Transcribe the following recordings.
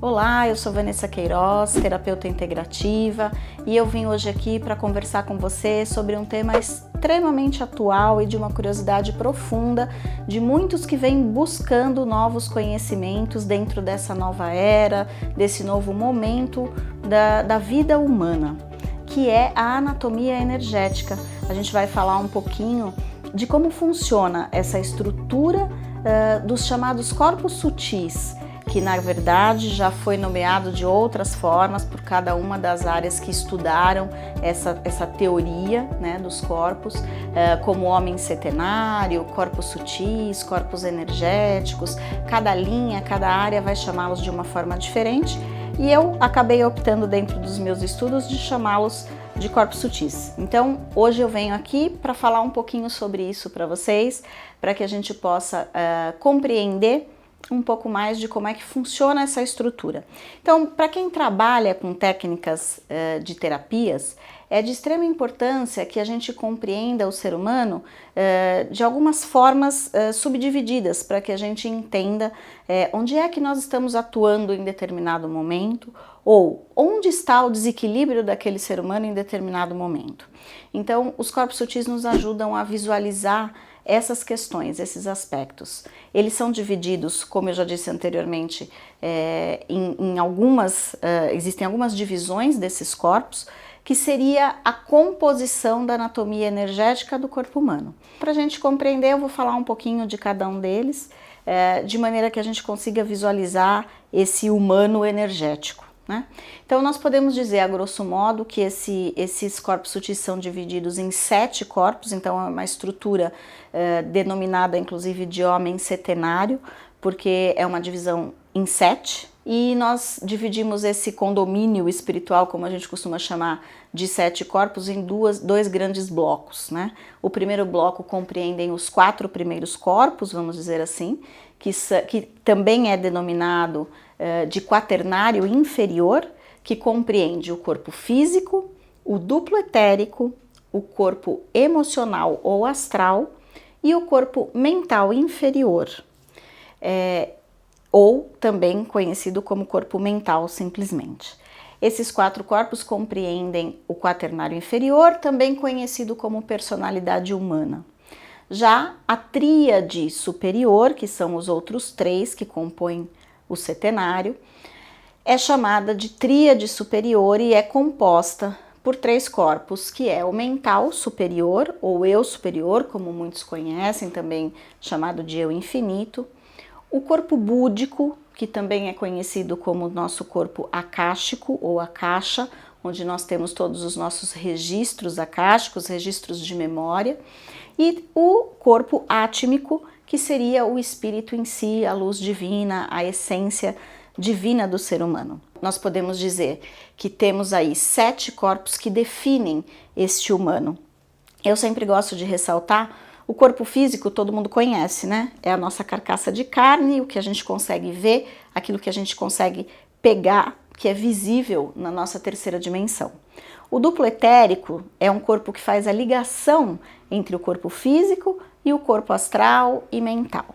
Olá, eu sou Vanessa Queiroz, terapeuta integrativa, e eu vim hoje aqui para conversar com você sobre um tema extremamente atual e de uma curiosidade profunda de muitos que vêm buscando novos conhecimentos dentro dessa nova era, desse novo momento da vida humana, que é a anatomia energética. A gente vai falar um pouquinho de como funciona essa estrutura dos chamados corpos sutis, que na verdade já foi nomeado de outras formas por cada uma das áreas que estudaram essa teoria, né, dos corpos, como homem setenário, corpos sutis, corpos energéticos. Cada linha, cada área vai chamá-los de uma forma diferente, e eu acabei optando dentro dos meus estudos de chamá-los de corpos sutis. Então hoje eu venho aqui para falar um pouquinho sobre isso para vocês, para que a gente possa compreender um pouco mais de como é que funciona essa estrutura. Então, para quem trabalha com técnicas de terapias, é de extrema importância que a gente compreenda o ser humano de algumas formas subdivididas, para que a gente entenda onde é que nós estamos atuando em determinado momento, ou onde está o desequilíbrio daquele ser humano em determinado momento. Então, os corpos sutis nos ajudam a visualizar essas questões, esses aspectos. Eles são divididos, como eu já disse anteriormente, existem algumas divisões desses corpos, que seria a composição da anatomia energética do corpo humano. Para a gente compreender, eu vou falar um pouquinho de cada um deles, de maneira que a gente consiga visualizar esse humano energético, né? Então nós podemos dizer, a grosso modo, que esses corpos sutis são divididos em 7 corpos, então é uma estrutura denominada inclusive de homem setenário, porque é uma divisão em 7, e nós dividimos esse condomínio espiritual, como a gente costuma chamar, de 7 corpos em dois grandes blocos, né? O primeiro bloco compreendem os 4 primeiros corpos, vamos dizer assim, que também é denominado de quaternário inferior, que compreende o corpo físico, o duplo etérico, o corpo emocional ou astral e o corpo mental inferior, ou também conhecido como corpo mental simplesmente. Esses 4 corpos compreendem o quaternário inferior, também conhecido como personalidade humana. Já a tríade superior, que são os outros 3 que compõem o setenário, é chamada de tríade superior e é composta por 3 corpos, que é o mental superior, ou eu superior, como muitos conhecem, também chamado de eu infinito, o corpo búdico, que também é conhecido como nosso corpo akáshico ou akasha, onde nós temos todos os nossos registros akáshicos, registros de memória, e o corpo átmico, que seria o espírito em si, a luz divina, a essência divina do ser humano. Nós podemos dizer que temos aí 7 corpos que definem este humano. Eu sempre gosto de ressaltar o corpo físico, todo mundo conhece, né? É a nossa carcaça de carne, o que a gente consegue ver, aquilo que a gente consegue pegar, que é visível na nossa terceira dimensão. O duplo etérico é um corpo que faz a ligação entre o corpo físico e o corpo astral e mental.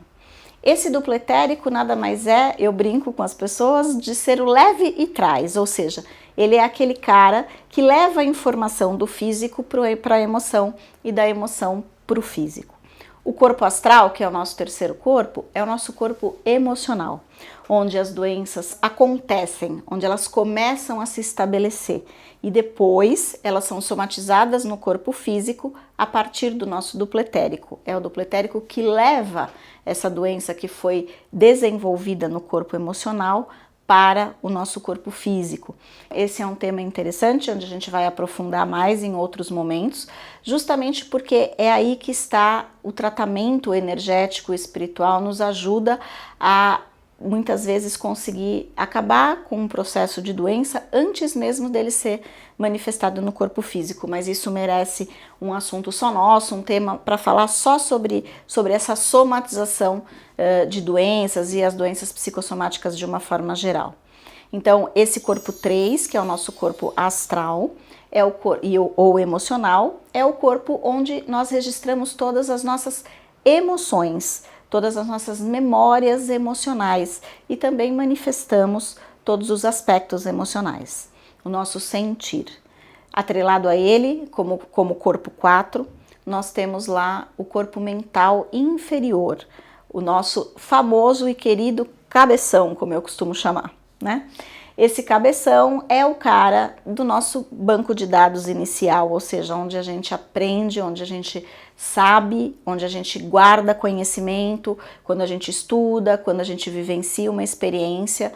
Esse duplo etérico nada mais é, eu brinco com as pessoas, de ser o leve e traz, ou seja, ele é aquele cara que leva a informação do físico para a emoção e da emoção para o físico. O corpo astral, que é o nosso terceiro corpo, é o nosso corpo emocional, onde as doenças acontecem, onde elas começam a se estabelecer e depois elas são somatizadas no corpo físico a partir do nosso duplo etérico. É o duplo etérico que leva essa doença que foi desenvolvida no corpo emocional para o nosso corpo físico. Esse é um tema interessante, onde a gente vai aprofundar mais em outros momentos, justamente porque é aí que está o tratamento energético e espiritual, nos ajuda a muitas vezes conseguir acabar com um processo de doença antes mesmo dele ser manifestado no corpo físico, mas isso merece um assunto só nosso, um tema para falar só sobre essa somatização de doenças e as doenças psicossomáticas de uma forma geral. Então, esse corpo 3, que é o nosso corpo astral, ou emocional, é o corpo onde nós registramos todas as nossas emoções, todas as nossas memórias emocionais e também manifestamos todos os aspectos emocionais, o nosso sentir. Atrelado a ele, como corpo 4, nós temos lá o corpo mental inferior, o nosso famoso e querido cabeção, como eu costumo chamar, né? Esse cabeção é o cara do nosso banco de dados inicial, ou seja, onde a gente aprende, onde a gente sabe, onde a gente guarda conhecimento, quando a gente estuda, quando a gente vivencia uma experiência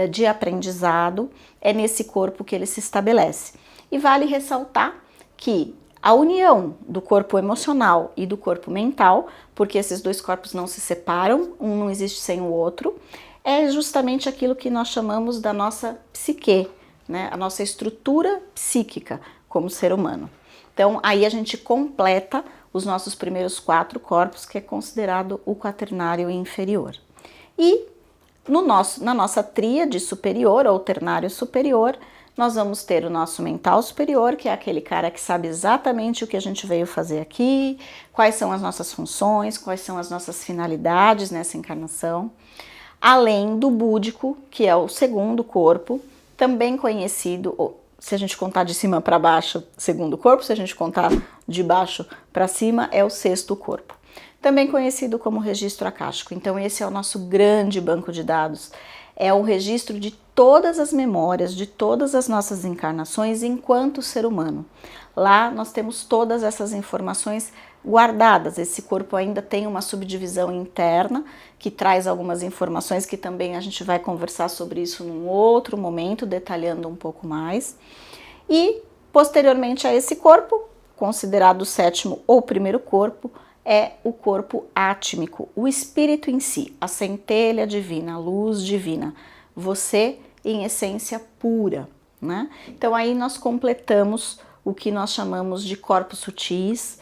de aprendizado, é nesse corpo que ele se estabelece. E vale ressaltar que a união do corpo emocional e do corpo mental, porque esses dois corpos não se separam, um não existe sem o outro, é justamente aquilo que nós chamamos da nossa psique, né? A nossa estrutura psíquica como ser humano. Então, aí a gente completa os nossos primeiros 4 corpos, que é considerado o quaternário inferior. E na nossa tríade superior, ou ternário superior, nós vamos ter o nosso mental superior, que é aquele cara que sabe exatamente o que a gente veio fazer aqui, quais são as nossas funções, quais são as nossas finalidades nessa encarnação. Além do búdico, que é o segundo corpo, também conhecido, se a gente contar de cima para baixo, segundo corpo, se a gente contar de baixo para cima, é o sexto corpo. Também conhecido como registro acástico. Então esse é o nosso grande banco de dados. É o registro de todas as memórias, de todas as nossas encarnações enquanto ser humano. Lá nós temos todas essas informações guardadas. Esse corpo ainda tem uma subdivisão interna que traz algumas informações que também a gente vai conversar sobre isso num outro momento, detalhando um pouco mais. E posteriormente a esse corpo, considerado o sétimo ou primeiro corpo, é o corpo átmico, o espírito em si, a centelha divina, a luz divina, você em essência pura, né? Então aí nós completamos o que nós chamamos de corpos sutis,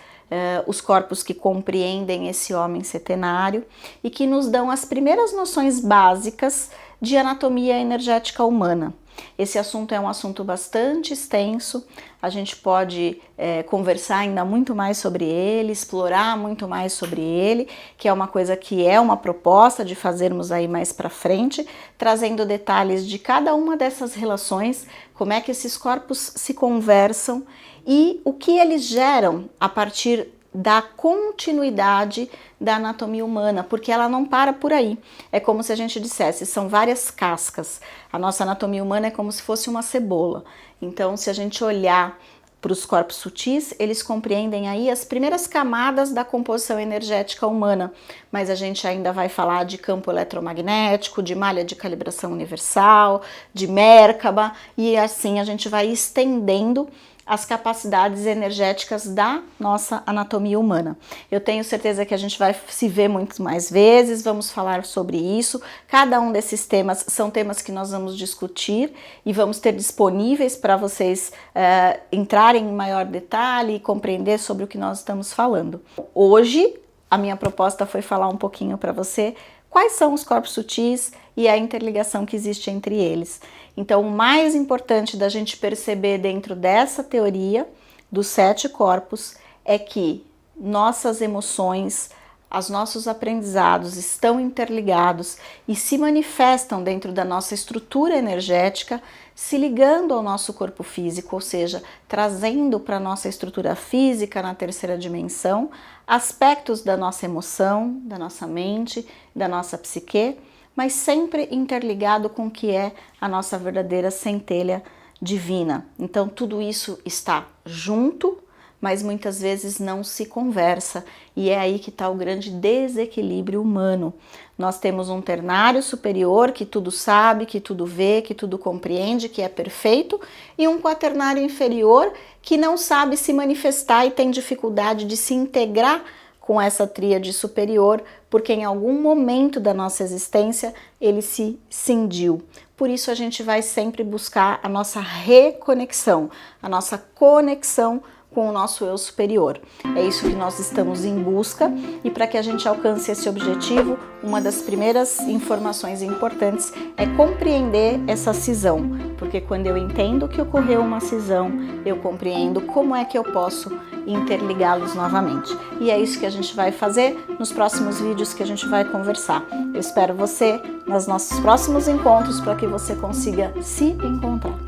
os corpos que compreendem esse homem setenário e que nos dão as primeiras noções básicas de anatomia energética humana. Esse assunto é um assunto bastante extenso, a gente pode conversar ainda muito mais sobre ele, explorar muito mais sobre ele, que é uma coisa que é uma proposta de fazermos aí mais para frente, trazendo detalhes de cada uma dessas relações, como é que esses corpos se conversam e o que eles geram a partir da continuidade da anatomia humana, porque ela não para por aí. É como se a gente dissesse, são várias cascas. A nossa anatomia humana é como se fosse uma cebola. Então, se a gente olhar para os corpos sutis, eles compreendem aí as primeiras camadas da composição energética humana, mas a gente ainda vai falar de campo eletromagnético, de malha de calibração universal, de Merkaba, e assim a gente vai estendendo as capacidades energéticas da nossa anatomia humana. Eu tenho certeza que a gente vai se ver muito mais vezes, vamos falar sobre isso. Cada um desses temas são temas que nós vamos discutir e vamos ter disponíveis para vocês entrarem em maior detalhe e compreender sobre o que nós estamos falando. Hoje, a minha proposta foi falar um pouquinho para você quais são os corpos sutis e a interligação que existe entre eles. Então, o mais importante da gente perceber dentro dessa teoria dos 7 corpos é que nossas emoções, os nossos aprendizados estão interligados e se manifestam dentro da nossa estrutura energética, se ligando ao nosso corpo físico, ou seja, trazendo para a nossa estrutura física na terceira dimensão aspectos da nossa emoção, da nossa mente, da nossa psique, mas sempre interligado com o que é a nossa verdadeira centelha divina. Então tudo isso está junto, mas muitas vezes não se conversa, e é aí que está o grande desequilíbrio humano. Nós temos um ternário superior que tudo sabe, que tudo vê, que tudo compreende, que é perfeito, e um quaternário inferior que não sabe se manifestar e tem dificuldade de se integrar com essa tríade superior, porque em algum momento da nossa existência ele se cindiu. Por isso a gente vai sempre buscar a nossa reconexão, a nossa conexão com o nosso eu superior. É isso que nós estamos em busca, e para que a gente alcance esse objetivo, uma das primeiras informações importantes é compreender essa cisão, porque quando eu entendo que ocorreu uma cisão, eu compreendo como é que eu posso interligá-los novamente. E é isso que a gente vai fazer nos próximos vídeos que a gente vai conversar. Eu espero você nos nossos próximos encontros para que você consiga se encontrar.